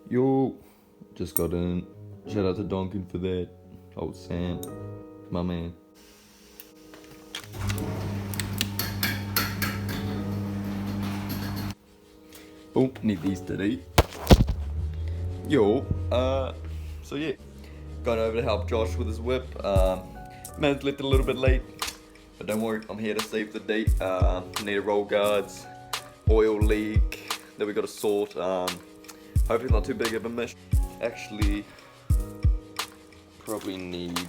Yo, just got in. Shout out to Donkin for that. Old Sam, my man. Oh, need these today. Yo, so yeah, gone over to help Josh with his whip. Man's left it a little bit late, but don't worry, I'm here to save the day. Need roll guards, oil leak that we got to sort. Hopefully not too big of a mess. Actually, probably need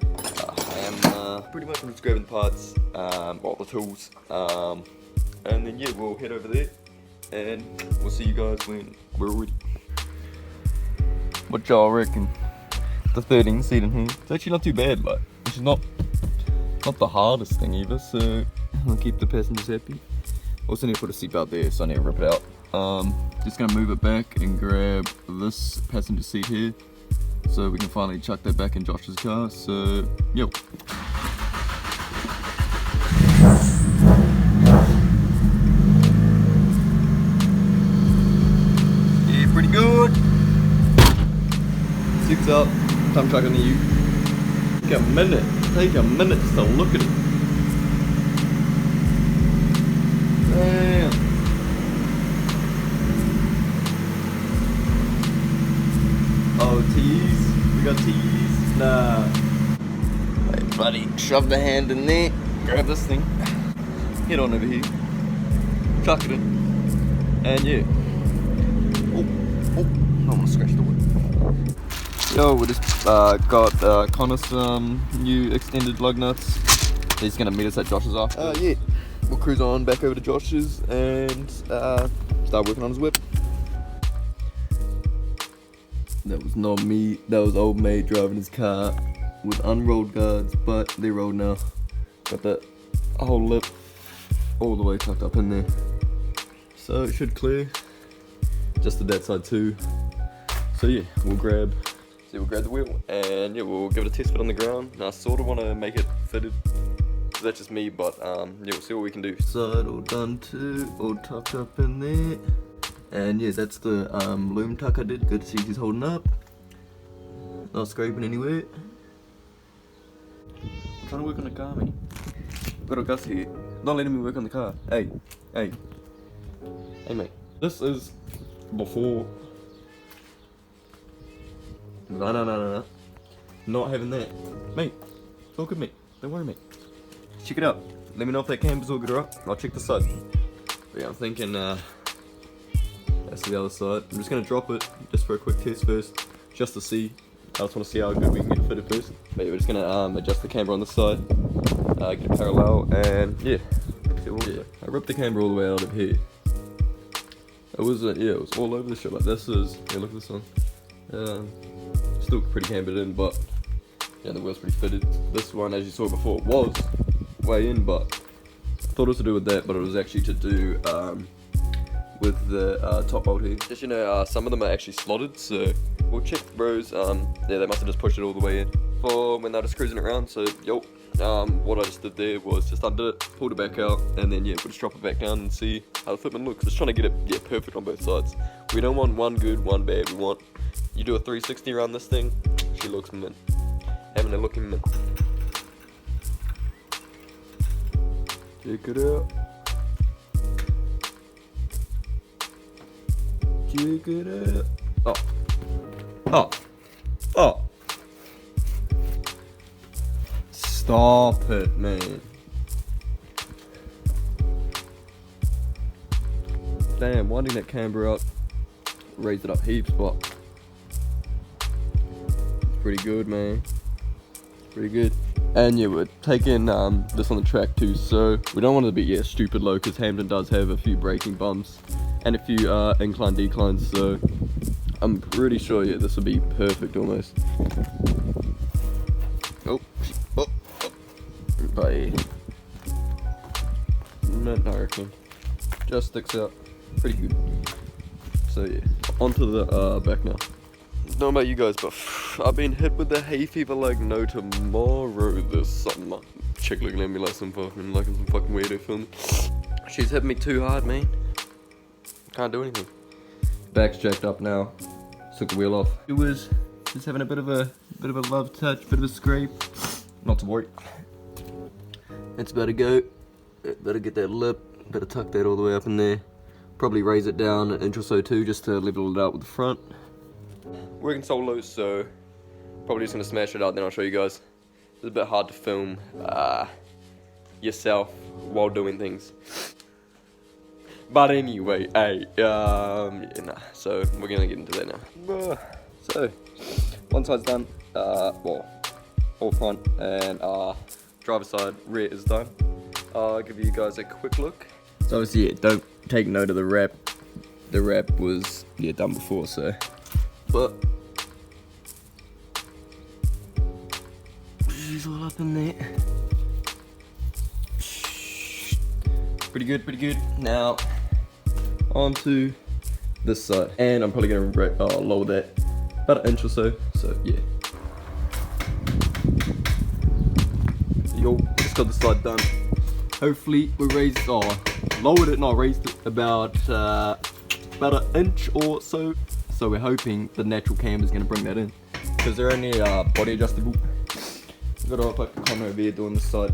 a hammer. Pretty much I'm just grabbing parts, all the tools, and then yeah, we'll head over there, and we'll see you guys when we're ready. What y'all reckon? The 13 seat in here. It's actually not too bad, like it's not the hardest thing either, so I'll keep the passengers happy. Also need to put a seatbelt there, so I need to rip it out. Just gonna move it back and grab this passenger seat here, so we can finally chuck that back in Josh's car. So, yo. Yeah, pretty good. Six up. Time chucking to you. Take a minute just to look at it. Damn. Oh, tease? We got tease? Nah. Hey, buddy, shove the hand in there. Grab this thing. Head on over here. Chuck it in. And yeah. Oh, I want to scratch the wood. Yo, we just got Connor some new extended lug nuts. He's gonna meet us at Josh's after. Yeah. We'll cruise on back over to Josh's and start working on his whip. That was not me, that was old mate driving his car with unrolled guards, but they're rolled now. Got that whole lip all the way tucked up in there. So it should clear. Just to that side too. So yeah, we'll grab the wheel and yeah, we'll give it a test fit on the ground. Now I sort of want to make it fitted. That's just me, but yeah, we'll see what we can do. Side all done too, all tucked up in there. And yeah, that's the loom tuck I did. Good to see he's holding up. Not scraping anywhere. I'm trying to work on the car, mate. Got a Gus here. Not letting me work on the car. Hey, mate. This is before. No. Not having that. Mate, it's all good, mate. Don't worry, mate. Check it out. Let me know if that camber's all good or up. I'll check the side. But yeah, I'm thinking, that's the other side. I'm just gonna drop it just for a quick test first, just to see. I just want to see how good we can get it fitted first. But yeah, we're just gonna adjust the camber on this side, get it parallel, and yeah. I ripped the camber all the way out of here. It was it was all over the shop. Like this is, yeah, look at this one. Still pretty cambered in, but yeah, the wheel's pretty fitted. This one, as you saw before, was way in, but I thought it was to do with that, but it was actually to do with the top bolt here. Just, you know, some of them are actually slotted, so we'll check bros. Yeah, they must have just pushed it all the way in for when they're just cruising around. So yo, what I just did there was just undid it, pulled it back out, and then yeah, we'll just drop it back down and see how the fitment looks. Just trying to get it perfect on both sides. We don't want one good, one bad. We want you do a 360 around this thing. She looks mint. Having a looking mint. Check it out. Check it out. Oh. Stop it, man. Damn, winding that camber up, raised it up heaps, but it's pretty good, man. It's pretty good. And yeah, we're taking this on the track too, so we don't want it to be stupid low, because Hampton does have a few braking bumps and a few incline declines, so I'm pretty sure this will be perfect almost. Oh. But yeah, I reckon just sticks out pretty good. So yeah, onto the back now. Don't know about you guys, but I've been hit with the hay fever like no tomorrow this summer. Chick looking at me like some fucking weirdo film. She's hit me too hard, man. Can't do anything. Back's jacked up now. Just took the wheel off. It was just having a bit of a love touch, bit of a scrape. Not to worry. It's about to go. Better get that lip. Better tuck that all the way up in there. Probably raise it down an inch or so too, just to level it out with the front. Working solo, so probably just gonna smash it out. Then I'll show you guys. It's a bit hard to film yourself while doing things. But anyway, hey, yeah, nah. So we're gonna get into that now. So one side's done. Well, all front and driver's side rear is done. I'll give you guys a quick look. So obviously, yeah, don't take note of the wrap. The wrap was done before, so. But she's all up in there. Pretty good, pretty good. Now onto this side, and I'm probably gonna lower that about an inch or so. So yeah. Yo, just got this side done. Hopefully we lowered it, not raised it about an inch or so. So we're hoping the natural cam is gonna bring that in, because they're only body adjustable. We've got our fucking Connor over here doing this side.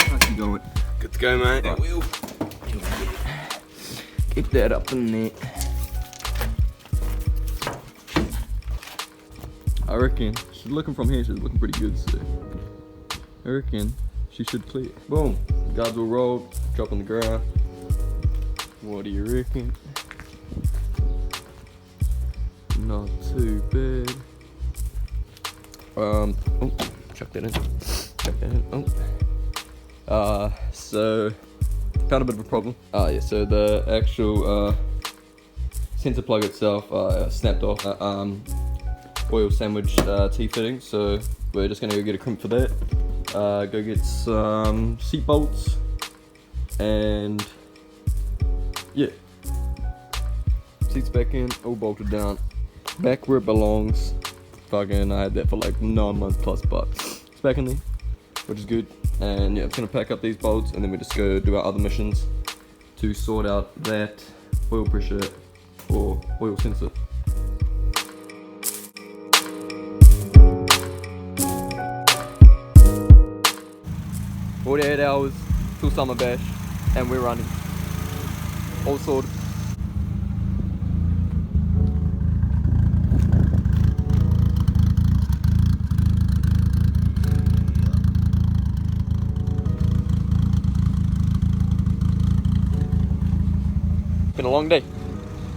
How's he going? Good to go, mate. That wheel. Keep that up in there. I reckon she's looking from here. She's looking pretty good. So I reckon she should clear. Boom. Guards will roll. Drop on the ground. What do you reckon? Not too bad. Oh, chuck that in. Chuck that in. Oh. So found a bit of a problem. Yeah, so the actual sensor plug itself snapped off. Oil sandwich T-fitting, so we're just gonna go get a crimp for that. Go get some seat bolts, and yeah, seats back in, all bolted down, back where it belongs. Fucking, I had that for like 9 months plus, but it's back in there, which is good. And yeah, I'm gonna pack up these bolts, and then we just go do our other missions to sort out that oil pressure or oil sensor. "48 hours till Summerbash, and we're running. All sorted." Been a long day.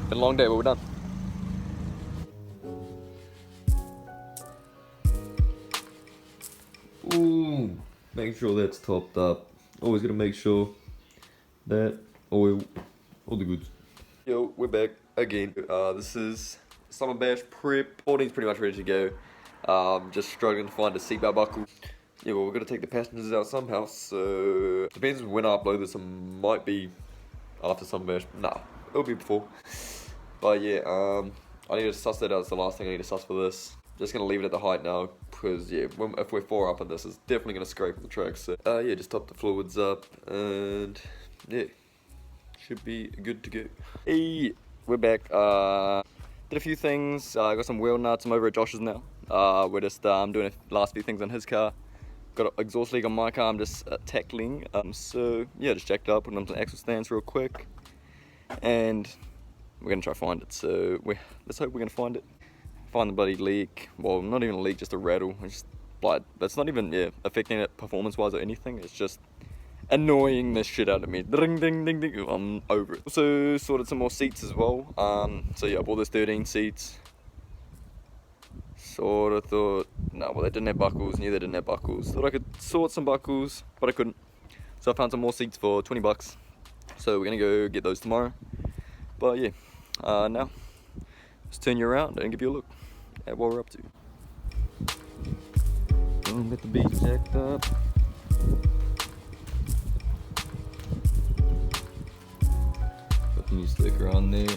Been a long day, but we're done. Ooh, make sure that's topped up. Always gotta make sure that oil, all the goods. Yo, we're back again. This is Summerbash prep. 14's pretty much ready to go. Just struggling to find a seatbelt buckle. Yeah, well, we're gonna take the passengers out somehow. So depends when I upload this. It might be after Summerbash. Nah, it'll be before. But yeah, I need to suss that out. It's the last thing I need to suss for this. Just gonna leave it at the height now, because yeah, if we're 4 up on this, it's definitely gonna scrape on the track. So yeah, just top the fluids up, and yeah, should be good to go. Hey, we're back. Did a few things. Got some wheel nuts. I'm over at Josh's now. We're just doing the last few things on his car. Got an exhaust leak on my car. I'm just tackling. So yeah, just jacked up, putting on some axle stands real quick, and we're gonna try to find it. So let's hope we're gonna find it. Find the bloody leak. Well, not even a leak, just a rattle. It's just blood. That's not even affecting it performance-wise or anything. It's just annoying the shit out of me. Ding ding ding ding. I'm over it. Also sorted some more seats as well. So yeah, I bought those 13 seats. Sort of thought, no, well, they didn't have buckles. Knew they didn't have buckles. Thought I could sort some buckles, but I couldn't. So I found some more seats for 20 bucks. So we're gonna go get those tomorrow. But yeah, now let's turn you around and give you a look at what we're up to. Boom, get the beach jacked up. Put the new sticker on there.